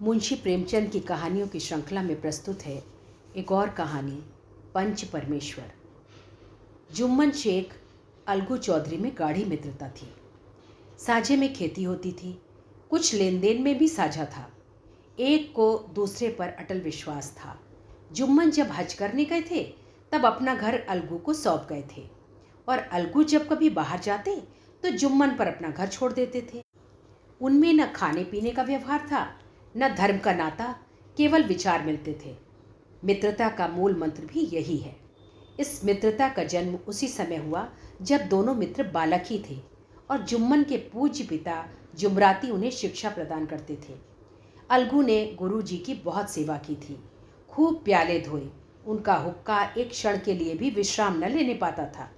मुंशी प्रेमचंद की कहानियों की श्रृंखला में प्रस्तुत है एक और कहानी, पंच परमेश्वर। जुम्मन शेख अलगू चौधरी में गाढ़ी मित्रता थी। साझे में खेती होती थी, कुछ लेन देन में भी साझा था। एक को दूसरे पर अटल विश्वास था। जुम्मन जब हज करने गए थे तब अपना घर अलगू को सौंप गए थे और अलगू जब कभी बाहर जाते तो जुम्मन पर अपना घर छोड़ देते थे। उनमें न खाने पीने का व्यवहार था, न धर्म का नाता, केवल विचार मिलते थे। मित्रता का मूल मंत्र भी यही है। इस मित्रता का जन्म उसी समय हुआ जब दोनों मित्र बालक ही थे और जुम्मन के पूज्य पिता जुमराती उन्हें शिक्षा प्रदान करते थे। अलगू ने गुरु जी की बहुत सेवा की थी, खूब प्याले धोए। उनका हुक्का एक क्षण के लिए भी विश्राम न लेने पाता था,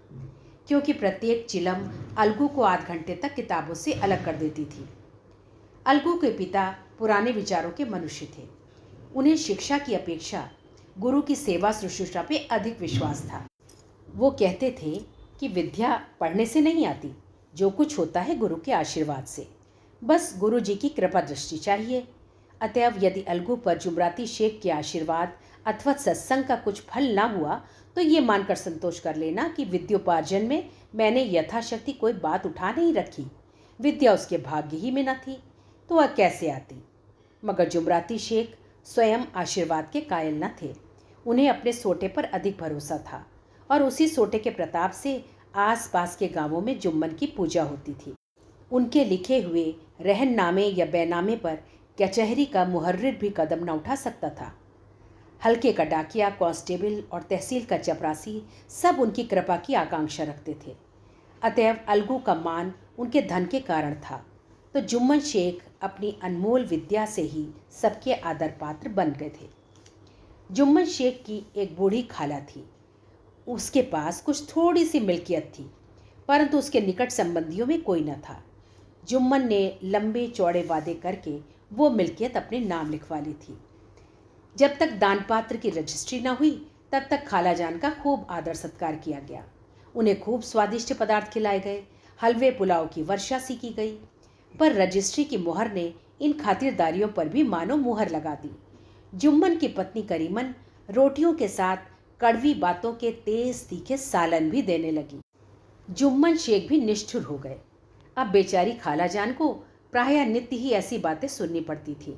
क्योंकि प्रत्येक चिलम अलगू को आध घंटे तक किताबों से अलग कर देती थी। अलगू के पिता पुराने विचारों के मनुष्य थे। उन्हें शिक्षा की अपेक्षा गुरु की सेवा शुश्रूषा पे अधिक विश्वास था। वो कहते थे कि विद्या पढ़ने से नहीं आती, जो कुछ होता है गुरु के आशीर्वाद से। बस गुरु जी की कृपा दृष्टि चाहिए। अतएव यदि अलगू पर जुमराती शेख के आशीर्वाद अथवा सत्संग का कुछ फल ना हुआ तो ये मानकर संतोष कर लेना कि विद्योपार्जन में मैंने यथाशक्ति कोई बात उठा नहीं रखी। विद्या उसके भाग्य ही में न थी तो वह कैसे आती। मगर जुमराती शेख स्वयं आशीर्वाद के कायल न थे। उन्हें अपने सोटे पर अधिक भरोसा था और उसी सोटे के प्रताप से आसपास के गांवों में जुम्मन की पूजा होती थी। उनके लिखे हुए रहननामे या बैनामे पर कचहरी का मुहर्रिर भी कदम न उठा सकता था। हल्के का डाकिया, कांस्टेबल और तहसील का चपरासी सब उनकी कृपा की आकांक्षा रखते थे। अतएव अलगू का मान उनके धन के कारण था, तो जुम्मन शेख अपनी अनमोल विद्या से ही सबके आदर पात्र बन गए थे। जुम्मन शेख की एक बूढ़ी खाला थी। उसके पास कुछ थोड़ी सी मिल्कियत थी, परंतु उसके निकट संबंधियों में कोई न था। जुम्मन ने लंबे चौड़े वादे करके वो मिल्कियत अपने नाम लिखवा ली थी। जब तक दानपात्र की रजिस्ट्री न हुई तब तक खाला जान का खूब आदर सत्कार किया गया। उन्हें खूब स्वादिष्ट पदार्थ खिलाए गए, हलवे पुलाव की वर्षा सी की गई। पर रजिस्ट्री की मुहर ने इन खातिरदारियों पर भी मानो मुहर लगा दी। जुम्मन की पत्नी करीमन रोटियों के साथ कड़वी बातों के तेज तीखे सालन भी देने लगी। जुम्मन शेख भी निष्ठुर हो गए। अब बेचारी खाला जान को प्रायः नित्य ही ऐसी बातें सुननी पड़ती थी।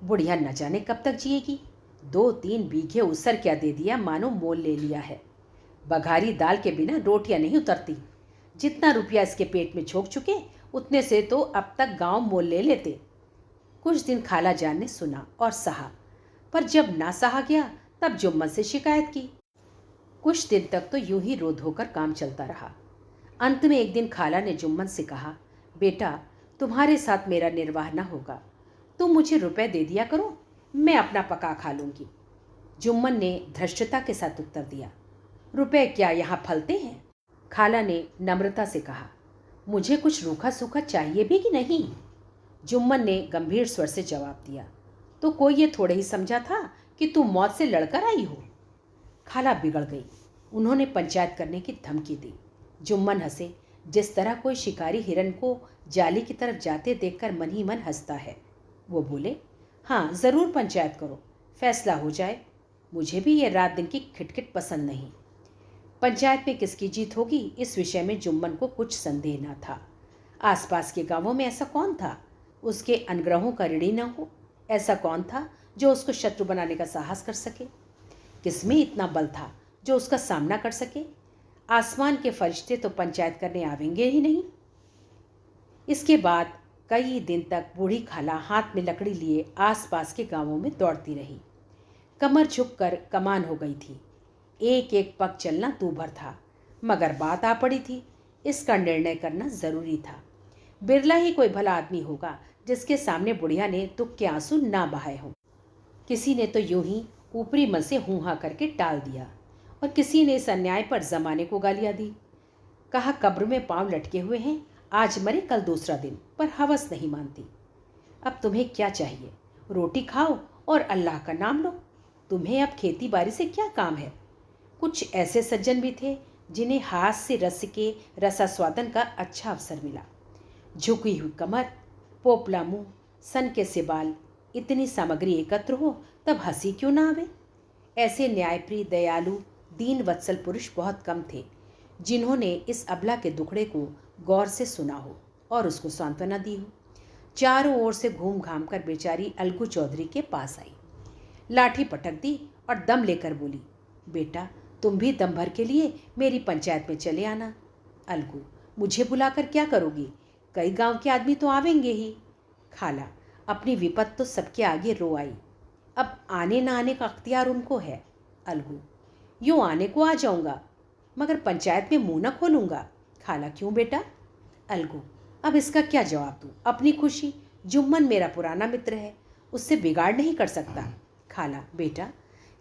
बुढ़िया न जाने कब तक जिएगी। 2-3 बीघे उसर क्या दे दिया, मानो मोल ले लिया है। बघारी दाल के बिना रोटियां नहीं उतरती। जितना रुपया इसके पेट में झोंक चुके उतने से तो अब तक गांव मोल ले लेते। कुछ दिन खाला जान ने सुना और सहा, पर जब ना सहा गया तब जुम्मन से शिकायत की। कुछ दिन तक तो यूं ही रो धोकर काम चलता रहा। अंत में एक दिन खाला ने जुम्मन से कहा, बेटा, तुम्हारे साथ मेरा निर्वाह न होगा, तुम मुझे रुपए दे दिया करो, मैं अपना पका खा लूंगी। जुम्मन ने धृष्टता के साथ उत्तर दिया, रुपए क्या यहाँ फलते हैं? खाला ने नम्रता से कहा, मुझे कुछ रूखा सूखा चाहिए भी कि नहीं? जुम्मन ने गंभीर स्वर से जवाब दिया, तो कोई ये थोड़े ही समझा था कि तू मौत से लड़कर आई हो। खाला बिगड़ गई। उन्होंने पंचायत करने की धमकी दी। जुम्मन हंसे, जिस तरह कोई शिकारी हिरन को जाली की तरफ जाते देखकर मन ही मन हंसता है। वो बोले, हाँ ज़रूर पंचायत करो, फैसला हो जाए। मुझे भी ये रात दिन की खिटखिट पसंद नहीं। पंचायत में किसकी जीत होगी इस विषय में जुम्मन को कुछ संदेह न था। आसपास के गांवों में ऐसा कौन था उसके अनुग्रहों का ऋणी न हो? ऐसा कौन था जो उसको शत्रु बनाने का साहस कर सके? किसमें इतना बल था जो उसका सामना कर सके? आसमान के फरिश्ते तो पंचायत करने आवेंगे ही नहीं। इसके बाद कई दिन तक बूढ़ी खाला हाथ में लकड़ी लिए आसपास के गांवों में दौड़ती रही। कमर झुककर कमान हो गई थी। एक एक पग चलना दूभर था, मगर बात आ पड़ी थी। इसका निर्णय करना जरूरी था। बिरला ही कोई भला आदमी होगा जिसके सामने बुढ़िया ने दुख के आंसू ना बहाए हों। किसी ने तो यूं ही ऊपरी मन से हूँ करके टाल दिया और किसी ने इस अन्याय पर जमाने को गालियां दी। कहा, कब्र में पांव लटके हुए हैं, आज मरे कल दूसरा दिन, पर हवस नहीं मानती। अब तुम्हें क्या चाहिए? रोटी खाओ और अल्लाह का नाम लो। तुम्हें अब खेती बाड़ी से क्या काम है? कुछ ऐसे सज्जन भी थे जिन्हें हाथ से रस के रसास्वादन का अच्छा अवसर मिला। झुकी हुई कमर, पोपला मुंह, सन के से बाल, इतनी सामग्री एकत्र हो तब हंसी क्यों ना आवे। ऐसे न्यायप्रिय, दयालु, दीन वत्सल पुरुष बहुत कम थे जिन्होंने इस अबला के दुखड़े को गौर से सुना हो और उसको सांत्वना दी हो। चारों ओर से घूम घाम कर बेचारी अलगू चौधरी के पास आई, लाठी पटक दी और दम लेकर बोली, बेटा तुम भी दम भर के लिए मेरी पंचायत में चले आना। अलगू, मुझे बुलाकर क्या करोगी? कई गांव के आदमी तो आवेंगे ही। खाला, अपनी विपत तो सबके आगे रो आई, अब आने ना आने का अख्तियार उनको है। अलगू, यूँ आने को आ जाऊंगा मगर पंचायत में मुंह न खोलूंगा। खाला, क्यों बेटा? अलगू, अब इसका क्या जवाब दूँ? अपनी खुशी, जुम्मन मेरा पुराना मित्र है, उससे बिगाड़ नहीं कर सकता। खाला, बेटा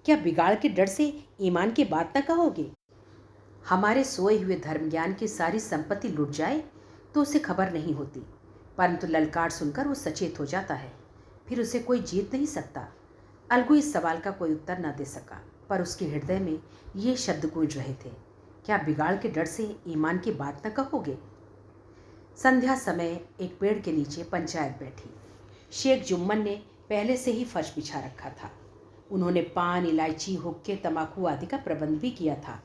क्या बिगाड़ के डर से ईमान की बात न कहोगे? हमारे सोए हुए धर्म ज्ञान की सारी संपत्ति लुट जाए तो उसे खबर नहीं होती, परंतु ललकार सुनकर वो सचेत हो जाता है, फिर उसे कोई जीत नहीं सकता। अलगू इस सवाल का कोई उत्तर न दे सका, पर उसके हृदय में ये शब्द गूंज रहे थे, क्या बिगाड़ के डर से ईमान की बात न कहोगे? संध्या समय एक पेड़ के नीचे पंचायत बैठी। शेख जुम्मन ने पहले से ही फर्श बिछा रखा था। उन्होंने पान, इलायची, हुक्के, तंबाकू आदि का प्रबंध भी किया था।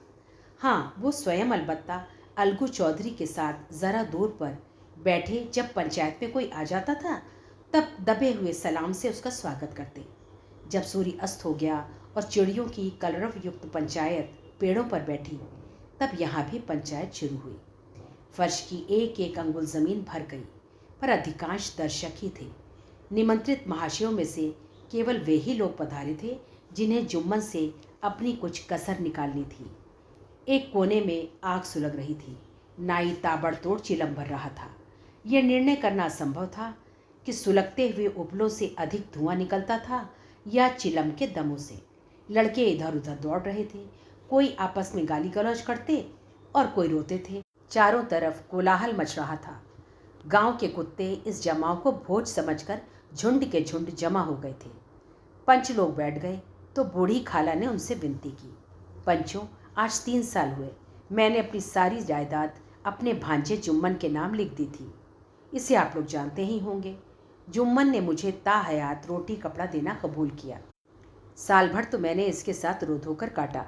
हाँ, वो स्वयं अलबत्ता अलगू चौधरी के साथ ज़रा दूर पर बैठे जब पंचायत में कोई आ जाता था तब दबे हुए सलाम से उसका स्वागत करते। जब सूर्य अस्त हो गया और चिड़ियों की कलरव युक्त पंचायत पेड़ों पर बैठी तब यहाँ भी पंचायत शुरू हुई। फर्श की एक एक अंगुल ज़मीन भर गई, पर अधिकांश दर्शक ही थे। निमंत्रित महाशयों में से केवल वे ही लोग पधारे थे जिन्हें जुम्मन से अपनी कुछ कसर निकालनी थी। एक कोने में आग सुलग रही थी। नाई ताबड़तोड़ चिलम भर रहा था। यह निर्णय करना असंभव था कि सुलगते हुए उपलों से अधिक धुआं निकलता था या चिलम के दमों से। लड़के इधर उधर दौड़ रहे थे, कोई आपस में गाली गलौज करते और कोई रोते थे। चारों तरफ कोलाहल मच रहा था। गांव के कुत्ते इस जमाव को भोज समझकर झुंड के झुंड जमा हो गए थे। पंच लोग बैठ गए तो बूढ़ी खाला ने उनसे विनती की, पंचों, आज 3 साल हुए मैंने अपनी सारी जायदाद अपने भांजे जुम्मन के नाम लिख दी थी। इसे आप लोग जानते ही होंगे। जुम्मन ने मुझे ताहयात रोटी कपड़ा देना कबूल किया। साल भर तो मैंने इसके साथ रो धोकर काटा,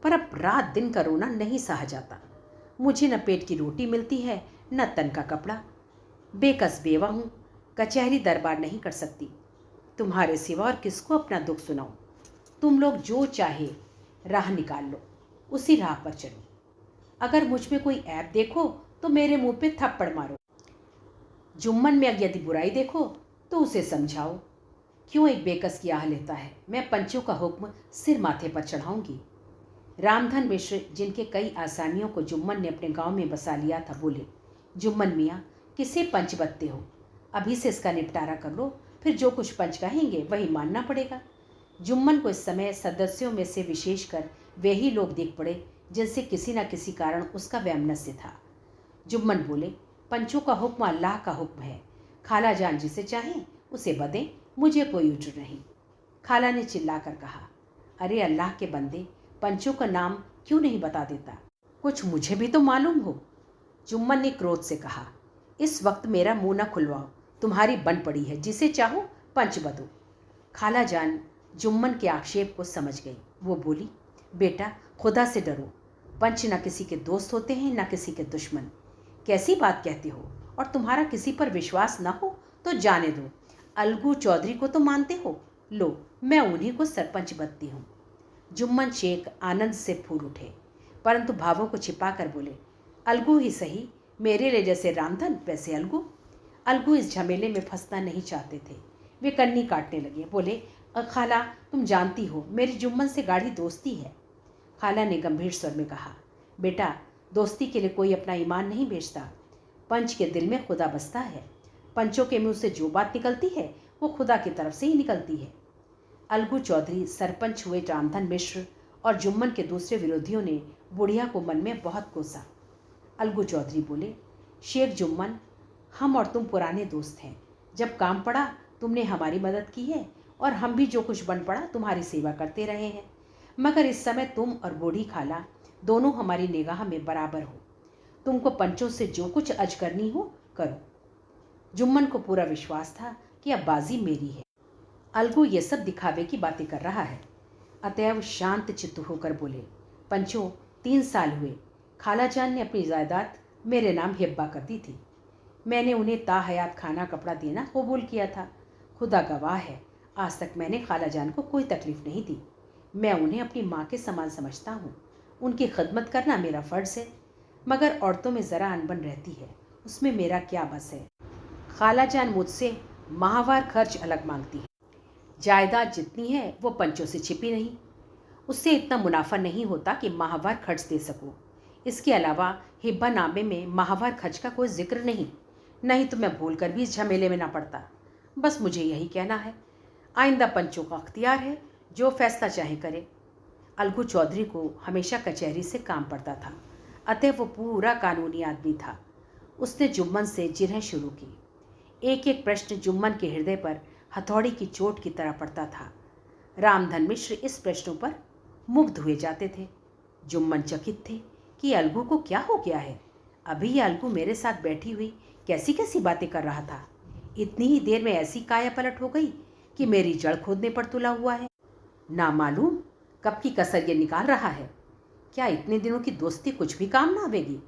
पर अब रात दिन का रोना नहीं सहा जाता। मुझे न पेट की रोटी मिलती है न तन का कपड़ा। बेकस बेवा हूँ, कचहरी दरबार नहीं कर सकती। तुम्हारे सिवा और किसको अपना दुख सुनाऊं? तुम लोग जो चाहे राह निकाल लो, उसी राह पर चलो। अगर मुझ में कोई ऐब देखो तो मेरे मुंह पे थप्पड़ मारो। जुम्मन में यदि बुराई देखो तो उसे समझाओ। क्यों एक बेकस की आह लेता है? मैं पंचों का हुक्म सिर माथे पर चढ़ाऊंगी। रामधन मिश्र, जिनके कई आसामियों को जुम्मन ने अपने गांव में बसा लिया था, बोले, जुम्मन मियाँ, किसे पंच बत्ते हो? अभी से इसका निपटारा कर लो, फिर जो कुछ पंच कहेंगे वही मानना पड़ेगा। जुम्मन को इस समय सदस्यों में से विशेषकर वे ही लोग दिख पड़े जिनसे किसी न किसी कारण उसका वैमनस्य था। जुम्मन बोले, पंचों का हुक्म अल्लाह का हुक्म है। खाला जान जिसे चाहें उसे बदें, मुझे कोई उज्र नहीं। खाला ने चिल्लाकर कहा, अरे अल्लाह के बंदे, पंचों का नाम क्यों नहीं बता देता? कुछ मुझे भी तो मालूम हो। जुम्मन ने क्रोध से कहा, इस वक्त मेरा मुंह न खुलवाओ, तुम्हारी बन पड़ी है, जिसे चाहो पंच बदो। खाला जान जुम्मन के आक्षेप को समझ गई। वो बोली, बेटा खुदा से डरो, पंच न किसी के दोस्त होते हैं न किसी के दुश्मन। कैसी बात कहते हो? और तुम्हारा किसी पर विश्वास न हो तो जाने दो। अलगू चौधरी को तो मानते हो, लो मैं उन्हीं को सरपंच बनती हूँ। जुम्मन शेख आनंद से फूल उठे, परंतु भावों को छिपा कर बोले, अलगू ही सही, मेरे लिए जैसे रामधन वैसे अलगू। अलगू इस झमेले में फंसना नहीं चाहते थे। वे कन्नी काटने लगे, बोले, खाला तुम जानती हो मेरी जुम्मन से गाढ़ी दोस्ती है। खाला ने गंभीर स्वर में कहा, बेटा दोस्ती के लिए कोई अपना ईमान नहीं बेचता। पंच के दिल में खुदा बसता है। पंचों के मुंह से जो बात निकलती है वो खुदा की तरफ से ही निकलती है। अलगू चौधरी सरपंच हुए रामधन मिश्र और जुम्मन के दूसरे विरोधियों ने बुढ़िया को मन में बहुत कोसा। अलगू चौधरी बोले, शेख जुम्मन, हम और तुम पुराने दोस्त हैं। जब काम पड़ा तुमने हमारी मदद की है और हम भी जो कुछ बन पड़ा तुम्हारी सेवा करते रहे हैं, मगर इस समय तुम और बूढ़ी खाला दोनों हमारी निगाह में बराबर हो। तुमको पंचों से जो कुछ अज करनी हो करो। जुम्मन को पूरा विश्वास था कि अब बाजी मेरी है। अलगू ये सब दिखावे की बातें कर रहा है। अतएव शांत चित्त होकर बोले, पंचो 3 साल हुए खाला जान ने अपनी जायदाद मेरे नाम हिब्बा कर दी थी। मैंने उन्हें ताहयात खाना कपड़ा देना कबूल किया था। खुदा गवाह है, आज तक मैंने खाला जान को कोई तकलीफ नहीं दी। मैं उन्हें अपनी माँ के समान समझता हूँ। उनकी खिदमत करना मेरा फ़र्ज़ है। मगर औरतों में ज़रा अनबन रहती है, उसमें मेरा क्या बस है। खाला जान मुझसे माहवार खर्च अलग मांगती है। जायदाद जितनी है वो पंचों से छिपी नहीं। उससे इतना मुनाफा नहीं होता कि माहवार खर्च दे सकूं। इसके अलावा हिब्बा नामे में माहवार खर्च का कोई जिक्र नहीं तो मैं भूल कर भी इस झमेले में ना पड़ता। बस मुझे यही कहना है। आइंदा पंचों का अख्तियार है, जो फैसला चाहे करे। अलगू चौधरी को हमेशा कचहरी से काम पड़ता था, अतः वो पूरा कानूनी आदमी था। उसने जुम्मन से जिरह शुरू की। एक एक प्रश्न जुम्मन के हृदय पर हथौड़ी की चोट की तरह पड़ता था। रामधन मिश्र इस प्रश्नों पर मुग्ध हुए जाते थे। जुम्मन चकित थे कि अलगू को क्या हो गया है। अभी ये अलगू मेरे साथ बैठी हुई कैसी कैसी बातें कर रहा था, इतनी ही देर में ऐसी काया पलट हो गई कि मेरी जड़ खोदने पर तुला हुआ है। ना मालूम कब की कसर ये निकाल रहा है। क्या इतने दिनों की दोस्ती कुछ भी काम ना आवेगी।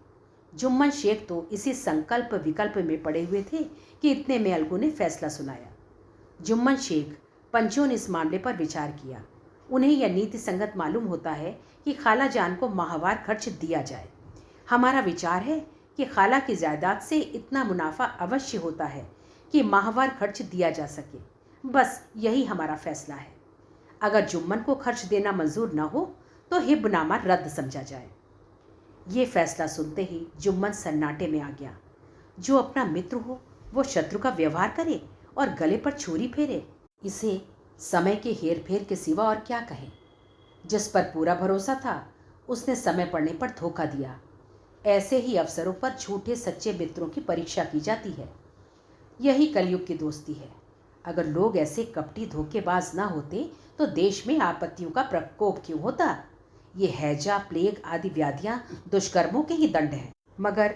जुम्मन शेख तो इसी संकल्प विकल्प में पड़े हुए थे कि इतने में अलगू ने फैसला सुनाया। जुम्मन शेख पंचों ने इस मामले पर विचार किया। उन्हें यह नीति संगत मालूम होता है कि खाला जान को माहवार खर्च दिया जाए। हमारा विचार है कि खाला की जायदाद से इतना मुनाफा अवश्य होता है कि माहवार खर्च दिया जा सके। बस यही हमारा फैसला है। अगर जुम्मन को खर्च देना मंजूर न हो तो हिब्बनामा रद्द समझा जाए। ये फैसला सुनते ही जुम्मन सन्नाटे में आ गया। जो अपना मित्र हो वो शत्रु का व्यवहार करे और गले पर छुरी फेरे, इसे समय के हेर फेर के सिवा और क्या कहें। जिस पर पूरा भरोसा था उसने समय पड़ने पर धोखा दिया। ऐसे ही अवसरों पर झूठे सच्चे मित्रों की परीक्षा की जाती है। यही कलयुग की दोस्ती है। अगर लोग ऐसे कपटी धोखेबाज ना होते तो देश में आपत्तियों का प्रकोप क्यों होता। ये हैजा, प्लेग आदि व्याधियां दुष्कर्मों के ही दंड हैं। मगर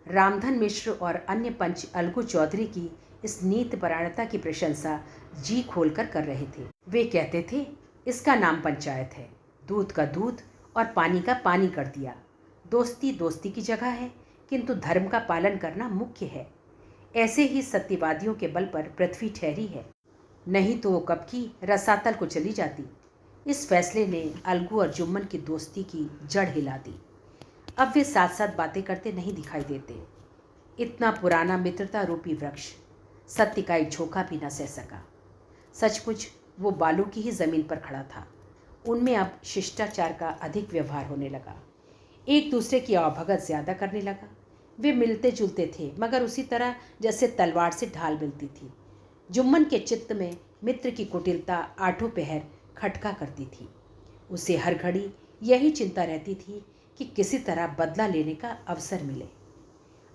रामधन मिश्र और अन्य पंच अलगू चौधरी की इस नीतिपरायणता की प्रशंसा जी खोलकर कर रहे थे। वे कहते थे, इसका नाम पंचायत है। दूध का दूध और पानी का पानी कर दिया। दोस्ती दोस्ती की जगह है, किंतु धर्म का पालन करना मुख्य है। ऐसे ही सत्यवादियों के बल पर पृथ्वी ठहरी है, नहीं तो वो कब की रसातल को चली जाती। इस फैसले ने अलगू और जुम्मन की दोस्ती की जड़ हिला दी। अब वे साथ साथ बातें करते नहीं दिखाई देते। इतना पुराना मित्रता रूपी वृक्ष सत्य का एक झोंका भी न सह सका। सचमुच वो बालू की ही जमीन पर खड़ा था। उनमें अब शिष्टाचार का अधिक व्यवहार होने लगा। एक दूसरे की आवभगत ज्यादा करने लगा। वे मिलते जुलते थे, मगर उसी तरह जैसे तलवार से ढाल मिलती थी। जुम्मन के चित्त में मित्र की कुटिलता आठों पहर खटका करती थी। उसे हर घड़ी यही चिंता रहती थी कि किसी तरह बदला लेने का अवसर मिले।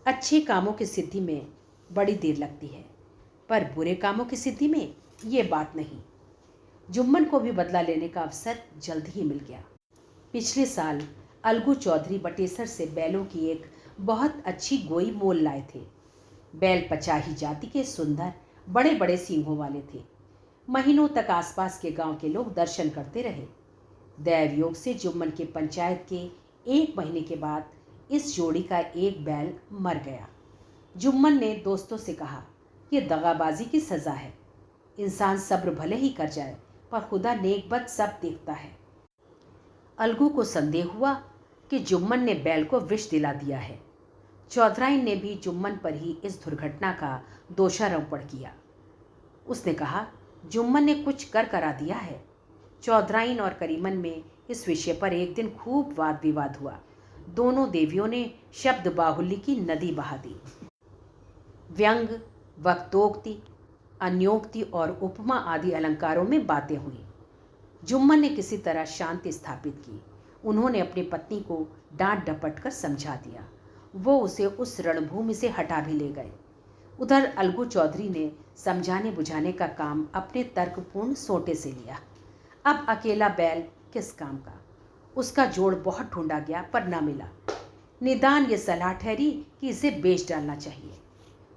अच्छे कामों की सिद्धि में बड़ी देर लगती है, पर बुरे कामों की सिद्धि में ये बात नहीं। जुम्मन को भी बदला लेने का अवसर जल्द ही मिल गया। पिछले साल अलगू चौधरी बटेसर से बैलों की एक बहुत अच्छी गोई मोल लाए थे। बैल पचाही जाति के सुंदर बड़े बड़े सींगों वाले थे। महीनों तक आसपास के गांव के लोग दर्शन करते रहे। दैव योग से जुम्मन के पंचायत के 1 महीने के बाद इस जोड़ी का एक बैल मर गया। जुम्मन ने दोस्तों से कहा, यह दगाबाजी की सज़ा है। इंसान सब्र भले ही कर जाए, पर खुदा नेकबद सब देखता है। अलगू को संदेह हुआ कि जुम्मन ने बैल को विष दिला दिया है। चौधराइन ने भी जुम्मन पर ही इस दुर्घटना का दोषारोपण किया। उसने कहा, जुम्मन ने कुछ कर करा दिया है। चौधराइन और करीमन में इस विषय पर एक दिन खूब वाद विवाद हुआ। दोनों देवियों ने शब्द बाहुल्य की नदी बहा दी। व्यंग, वक्तोक्ति, अन्योक्ति और उपमा आदि अलंकारों में बातें हुई। जुम्मन ने किसी तरह शांति स्थापित की। उन्होंने अपनी पत्नी को डांट डपट कर समझा दिया। वो उसे उस रणभूमि से हटा भी ले गए। उधर अलगू चौधरी ने समझाने बुझाने का काम अपने तर्कपूर्ण सोटे से लिया। अब अकेला बैल किस काम का। उसका जोड़ बहुत ढूंढा गया पर न मिला। निदान ये सलाह ठहरी कि इसे बेच डालना चाहिए।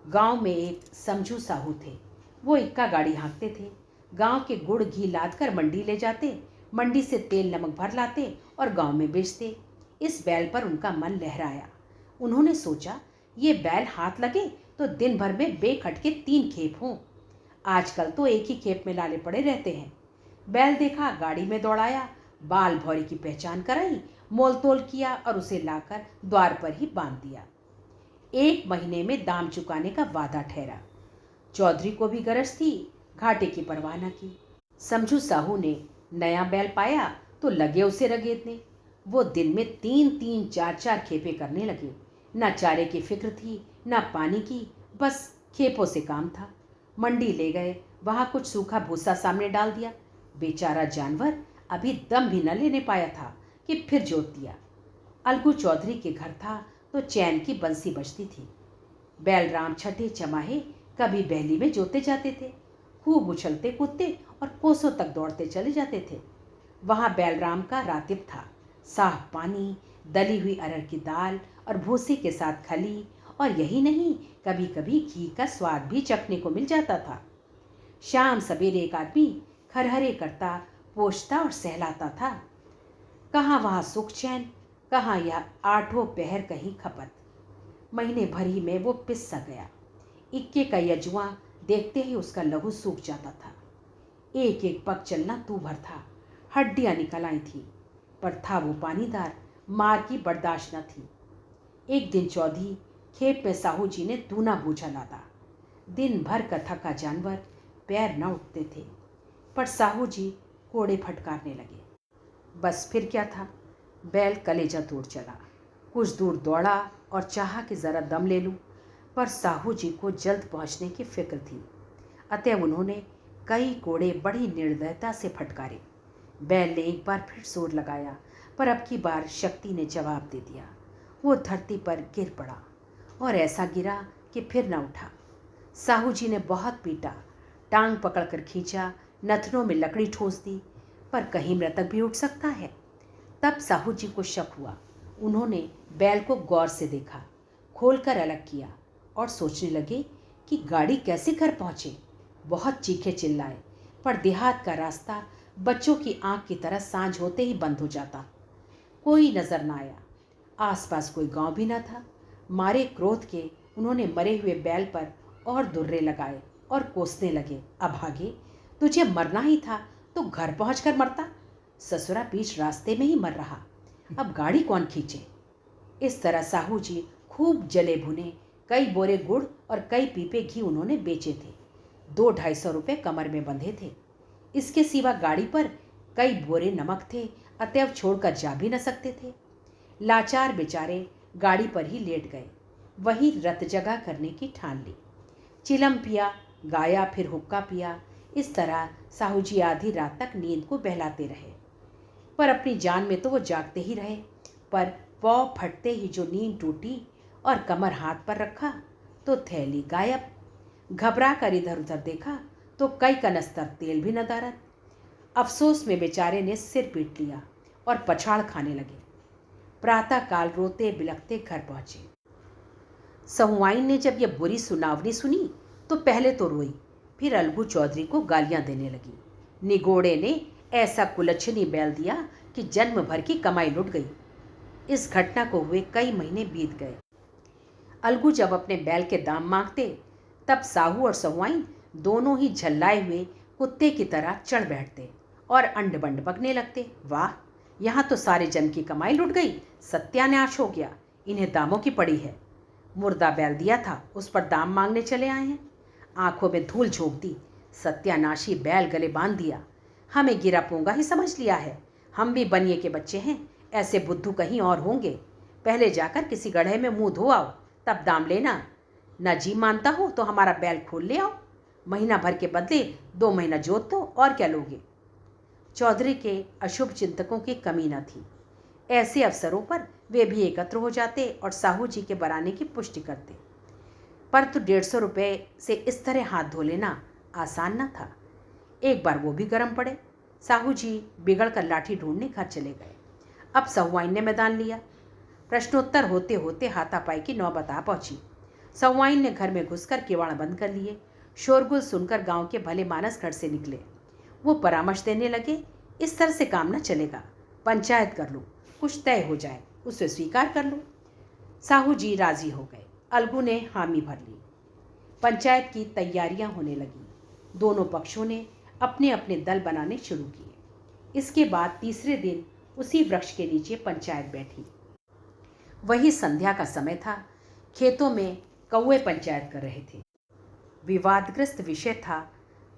गांव में एक समझू साहू थे। वो इक्का गाड़ी हाँकते थे। गांव के गुड़ घी लाद कर मंडी ले जाते, मंडी से तेल नमक भर लाते और गांव में बेचते। इस बैल पर उनका मन लहराया। उन्होंने सोचा, ये बैल हाथ लगे तो दिन भर में बेखटके 3 खेप हों। आजकल तो एक ही खेप में लाले पड़े रहते हैं। बैल देखा, गाड़ी में दौड़ाया, बाल भौरी की पहचान कराई, मोल तोल किया और उसे लाकर द्वार पर ही बांध दिया। 1 महीने में दाम चुकाने का वादा ठहरा। चौधरी को भी गरज थी, घाटे की परवाह न की। समझू साहू ने नया बैल पाया तो लगे उसे रगेदने। वो दिन में 3-3, 4-4 खेपे करने लगे। न चारे की फिक्र थी, न पानी की, बस खेपों से काम था। मंडी ले गए, वहां कुछ सूखा भूसा सामने डाल दिया। बेचारा जानवर अभी दम भी न लेने पाया था कि फिर जोत दिया। अलगू चौधरी के घर था तो चैन की बंसी बजती थी। बैलराम छठे चमाहे कभी बहली में जोते जाते थे। खूब उछलते कूदते और कोसों तक दौड़ते चले जाते थे। वहां बैलराम का रातिब था। साफ पानी, दली हुई अरहर की दाल और भूसे के साथ खली, और यही नहीं, कभी कभी घी का स्वाद भी चखने को मिल जाता था। शाम सवेरे एक आदमी खरहरे करता, पोंछता और सहलाता था। कहाँ वहाँ सुख चैन, कहाँ यह 8 पहर कहीं खपत। महीने भर ही में वो पिस सा गया। इक्के का यजुआ देखते ही उसका लहू सूख जाता था। एक एक पग चलना तू भर था, हड्डियां निकल आई थी, पर था वो पानीदार, मार की बर्दाश्त न थी। एक दिन चौधरी खेत में साहू जी ने दूना बूझा लादा। दिन भर का थका जानवर, पैर न उठते थे, पर साहू जी कोड़े फटकारने लगे। बस फिर क्या था, बैल कलेजा तोड़ चला। कुछ दूर दौड़ा और चाहा कि ज़रा दम ले लूं, पर साहू जी को जल्द पहुंचने की फिक्र थी। अतः उन्होंने कई कोड़े बड़ी निर्दयता से फटकारे। बैल ने एक बार फिर जोर लगाया, पर अब की बार शक्ति ने जवाब दे दिया। वो धरती पर गिर पड़ा और ऐसा गिरा कि फिर न उठा। साहू जी ने बहुत पीटा, टांग पकड़कर खींचा, नथनों में लकड़ी ठोस दी, पर कहीं मृतक भी उठ सकता है। तब साहू जी को शक हुआ। उन्होंने बैल को गौर से देखा, खोलकर अलग किया और सोचने लगे कि गाड़ी कैसे घर पहुँचे। बहुत चीखे चिल्लाए, पर देहात का रास्ता बच्चों की आंख की तरह सांझ होते ही बंद हो जाता। कोई नजर न आया, आसपास कोई गांव भी न था। मारे क्रोध के उन्होंने मरे हुए बैल पर और दुर्रे लगाए और कोसने लगे। अभागे, तुझे मरना ही था तो घर पहुंचकर मरता। ससुरा बीच रास्ते में ही मर रहा, अब गाड़ी कौन खींचे। इस तरह साहू जी खूब जले भुने, कई बोरे गुड़ और कई पीपे घी उन्होंने बेचे थे। 200-250 रुपये कमर में बंधे थे। इसके सिवा गाड़ी पर कई बोरे नमक थे, अतएव छोड़कर जा भी न सकते थे। लाचार बेचारे गाड़ी पर ही लेट गए। वही रत जगह करने की ठान ली। चिलम पिया, गाया, फिर हुक्का पिया। इस तरह साहू जी आधी रात तक नींद को बहलाते रहे, पर अपनी जान में तो वो जागते ही रहे। पर पौ फटते ही जो नींद टूटी और कमर हाथ पर रखा तो थैली गायब। घबरा कर इधर उधर देखा तो कई कनस्तर तेल भी न दारत। अफसोस में बेचारे ने सिर पीट लिया और पछाड़ खाने लगे। प्रातः काल रोते बिलखते घर पहुंचे। सहुआइन ने जब यह बुरी सुनावनी सुनी तो पहले तो रोई, फिर अलगू चौधरी को गालियां देने लगी। निगोड़े ने ऐसा कुलच्छनी बैल दिया कि जन्म भर की कमाई लुट गई। इस घटना को हुए कई महीने बीत गए। अलगू जब अपने बैल के दाम मांगते, तब साहू और सहुआइन दोनों ही झल्लाए हुए कुत्ते की तरह चढ़ बैठते और अंड बंड बकने लगते। वाह, यहाँ तो सारे जन की कमाई लुट गई, सत्यानाश हो गया, इन्हें दामों की पड़ी है। मुर्दा बैल दिया था, उस पर दाम मांगने चले आए हैं। आंखों में धूल झोंक दी, सत्यानाशी बैल गले बांध दिया। हमें गिरा पोंगा ही समझ लिया है। हम भी बनिए के बच्चे हैं, ऐसे बुद्धू कहीं और होंगे। पहले जाकर किसी गड्ढे में मुंह धो आओ, तब दाम लेना। न जी मानता हो तो हमारा बैल खोल ले आओ, महीना भर के बदले 2 महीना जोत दो, और क्या लोगे। चौधरी के अशुभ चिंतकों की कमी न थी। ऐसे अवसरों पर वे भी एकत्र हो जाते और साहू जी के बराने की पुष्टि करते। पर तो 150 रुपये से इस तरह हाथ धो लेना आसान न था। एक बार वो भी गर्म पड़े। साहू जी बिगड़ कर लाठी ढूंढने घर चले गए। अब सहुआइन ने मैदान लिया। प्रश्नोत्तर होते होते हाथापाई की नौबत आ पहुंची। सहुआइन ने घर में घुसकर किवाड़ बंद कर लिए। शोरगुल सुनकर गांव के भले मानस घर से निकले। वो परामर्श देने लगे, इस तरह से काम न चलेगा, पंचायत कर लो, कुछ तय हो जाए, उसे स्वीकार कर लो। साहू जी राजी हो गए। अलगू ने हामी भर ली। पंचायत की तैयारियां होने लगी। दोनों पक्षों ने अपने अपने दल बनाने शुरू किए। इसके बाद तीसरे दिन उसी वृक्ष के नीचे पंचायत बैठी। वही संध्या का समय था। खेतों में कौवे पंचायत कर रहे थे। विवादग्रस्त विषय था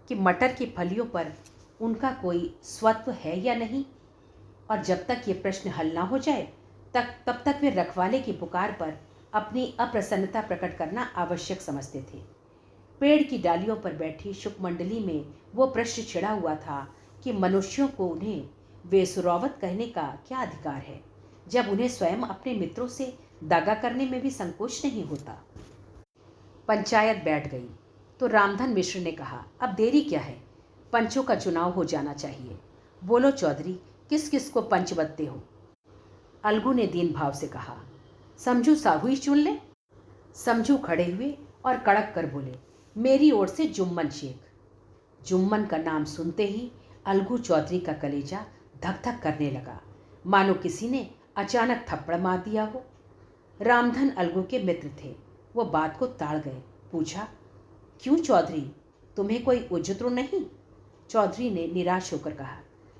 कि मटर की फलियों पर उनका कोई स्वत्व है या नहीं, और जब तक ये प्रश्न हल ना हो जाए तब तक वे रखवाले की पुकार पर अपनी अप्रसन्नता प्रकट करना आवश्यक समझते थे। पेड़ की डालियों पर बैठी शुकमंडली में वो प्रश्न छिड़ा हुआ था कि मनुष्यों को उन्हें बेसुरौवत कहने का क्या अधिकार है, जब उन्हें स्वयं अपने मित्रों से दगा करने में भी संकोच नहीं होता। पंचायत बैठ गई तो रामधन मिश्र ने कहा, अब देरी क्या है, पंचों का चुनाव हो जाना चाहिए। बोलो चौधरी, किस किस को पंच बनते हो? अलगू ने दीन भाव से कहा, समझू साहू ही चुन ले। समझू खड़े हुए और कड़क कर बोले, मेरी ओर से जुम्मन शेख। जुम्मन का नाम सुनते ही अलगू चौधरी का कलेजा धक धक करने लगा, मानो किसी ने अचानक थप्पड़ मार दिया हो। रामधन अलगू के मित्र थे, वो बात को टाल गए। पूछा, क्यों चौधरी, तुम्हें कोई उज्र नहीं? चौधरी ने निराश होकर कहा,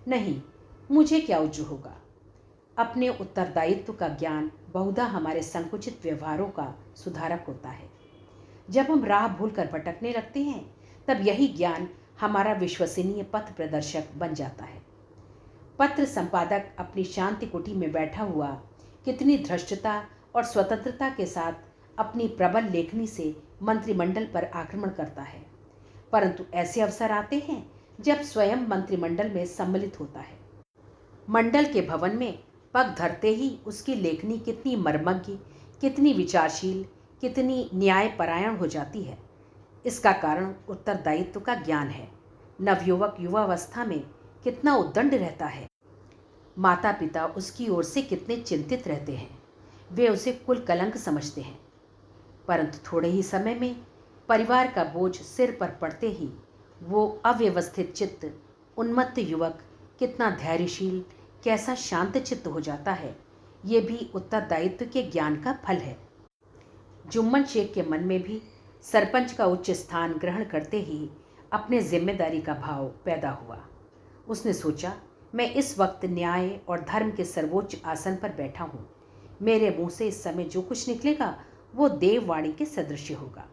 नहीं, मुझे क्या उज्र होगा। अपने उत्तरदायित्व का ज्ञान बहुधा हमारे संकुचित व्यवहारों का सुधारक होता है। जब हम राह भूल कर भटकने लगते हैं तब यही ज्ञान हमारा विश्वसनीय पथ प्रदर्शक बन जाता है। पत्र संपादक अपनी शांति कुटी में बैठा हुआ कितनी धृष्टता और स्वतंत्रता के साथ अपनी प्रबल लेखनी से मंत्रिमंडल पर आक्रमण करता है, परंतु ऐसे अवसर आते हैं जब स्वयं मंत्रिमंडल में सम्मिलित होता है। मंडल के भवन में पग धरते ही उसकी लेखनी कितनी मर्मज्ञ, कितनी विचारशील, कितनी न्यायपरायण हो जाती है। इसका कारण उत्तरदायित्व का ज्ञान है। नवयुवक युवावस्था में कितना उद्दंड रहता है। माता पिता उसकी ओर से कितने चिंतित रहते हैं। वे उसे कुल कलंक समझते हैं, परंतु थोड़े ही समय में परिवार का बोझ सिर पर पड़ते ही वो अव्यवस्थित चित्त उन्मत्त युवक कितना धैर्यशील, कैसा शांत चित्त हो जाता है। ये भी उत्तरदायित्व के ज्ञान का फल है। जुम्मन शेख के मन में भी सरपंच का उच्च स्थान ग्रहण करते ही अपने जिम्मेदारी का भाव पैदा हुआ। उसने सोचा, मैं इस वक्त न्याय और धर्म के सर्वोच्च आसन पर बैठा हूँ। मेरे मुंह से इस समय जो कुछ निकलेगा वो देववाणी के सदृश होगा,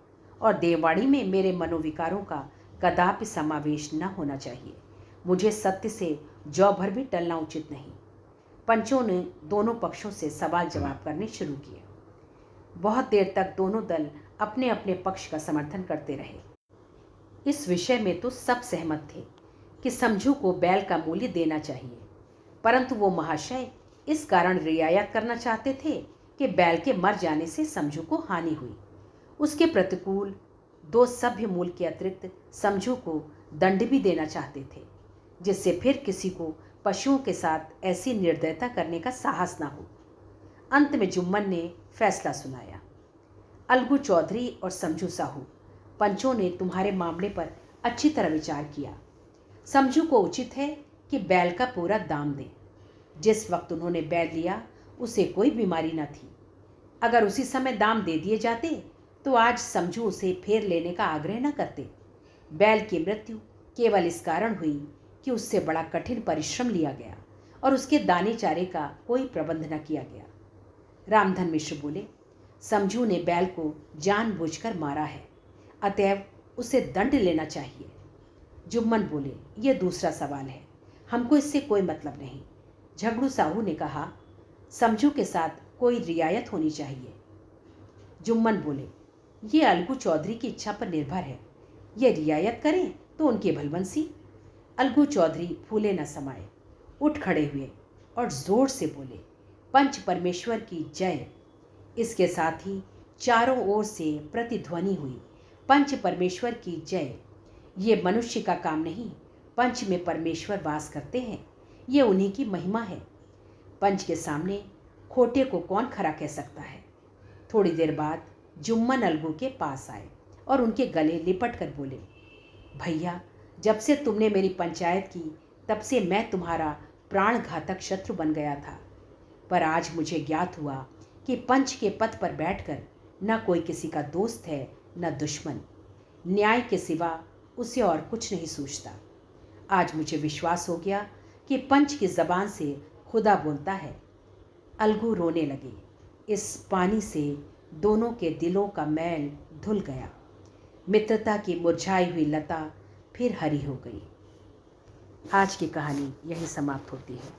और देववाणी में मेरे मनोविकारों का कदापि समावेश न होना चाहिए। मुझे सत्य से जौ भर भी टलना उचित नहीं। पंचों ने दोनों पक्षों से सवाल जवाब करने शुरू किए। बहुत देर तक दोनों दल अपने अपने पक्ष का समर्थन करते रहे। इस विषय में तो सब सहमत थे कि समझू को बैल का मूल्य देना चाहिए, परंतु वो महाशय इस कारण रियायत करना चाहते थे कि बैल के मर जाने से समझू को हानि हुई। उसके प्रतिकूल 2 सभ्य मूल के अतिरिक्त समझू को दंड भी देना चाहते थे, जिससे फिर किसी को पशुओं के साथ ऐसी निर्दयता करने का साहस ना हो। अंत में जुम्मन ने फैसला सुनाया, अलगू चौधरी और समझू साहू, पंचों ने तुम्हारे मामले पर अच्छी तरह विचार किया। समझू को उचित है कि बैल का पूरा दाम दें। जिस वक्त उन्होंने बैल लिया उसे कोई बीमारी न थी। अगर उसी समय दाम दे दिए जाते तो आज समझू उसे फेर लेने का आग्रह न करते। बैल की मृत्यु केवल इस कारण हुई कि उससे बड़ा कठिन परिश्रम लिया गया और उसके दाने चारे का कोई प्रबंध न किया गया। रामधन मिश्र बोले, समझू ने बैल को जानबूझकर मारा है, अतएव उसे दंड लेना चाहिए। जुम्मन बोले, यह दूसरा सवाल है, हमको इससे कोई मतलब नहीं। झगड़ू साहू ने कहा, समझू के साथ कोई रियायत होनी चाहिए। जुम्मन बोले, ये अलगू चौधरी की इच्छा पर निर्भर है। ये रियायत करें तो उनकी भलबंसी। अलगू चौधरी फूले न समाये, उठ खड़े हुए और जोर से बोले, पंच परमेश्वर की जय। इसके साथ ही चारों ओर से प्रतिध्वनि हुई, पंच परमेश्वर की जय। ये मनुष्य का काम नहीं, पंच में परमेश्वर वास करते हैं, ये उन्हीं की महिमा है। पंच के सामने खोटे को कौन खरा कह सकता है। थोड़ी देर बाद जुम्मन अलगू के पास आए और उनके गले लिपट कर बोले, भैया, जब से तुमने मेरी पंचायत की तब से मैं तुम्हारा प्राणघातक शत्रु बन गया था, पर आज मुझे ज्ञात हुआ कि पंच के पद पर बैठकर न कोई किसी का दोस्त है न दुश्मन। न्याय के सिवा उसे और कुछ नहीं सूझता। आज मुझे विश्वास हो गया कि पंच की जबान से खुदा बोलता है। अलगू रोने लगे। इस पानी से दोनों के दिलों का मैल धुल गया। मित्रता की मुरझाई हुई लता फिर हरी हो गई। आज की कहानी यही समाप्त होती है।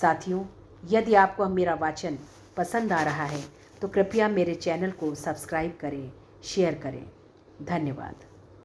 साथियों, यदि आपको मेरा वाचन पसंद आ रहा है तो कृपया मेरे चैनल को सब्सक्राइब करें, शेयर करें। धन्यवाद।